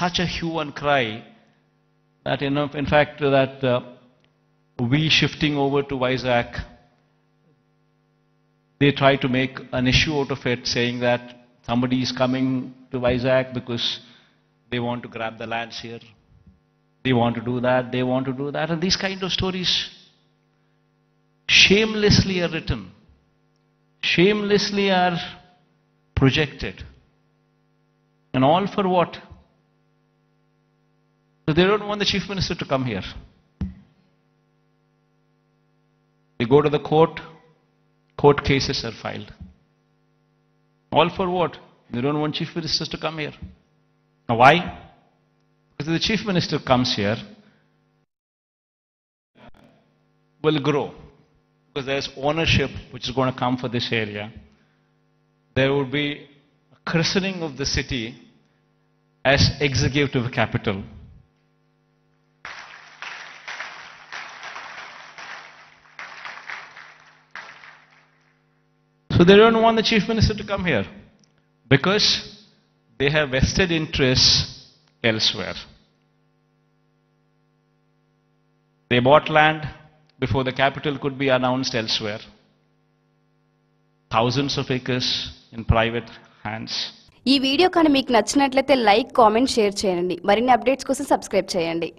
such a hue and cry that, in fact, that we shifting over to Vizag, they try to make an issue out of it, saying that somebody is coming to Vizag because they want to grab the lands here. They want to do that, they want to do that. And these kind of stories shamelessly are written, shamelessly are projected. And all for what? So they don't want the Chief Minister to come here. They go to the court cases are filed. All for what? They don't want Chief Ministers to come here. Now why? Because if the Chief Minister comes here, will grow. Because there's ownership which is going to come for this area. There would be a christening of the city as executive capital. So they don't want the Chief Minister to come here because they have vested interests elsewhere. They bought land before the capital could be announced elsewhere. Thousands of acres in private hands. ఈ video కానీ మీకు నచ్చినట్లయితే like, comment, share చేయండి. మరిన్ని updates కోసం subscribe చేయండి.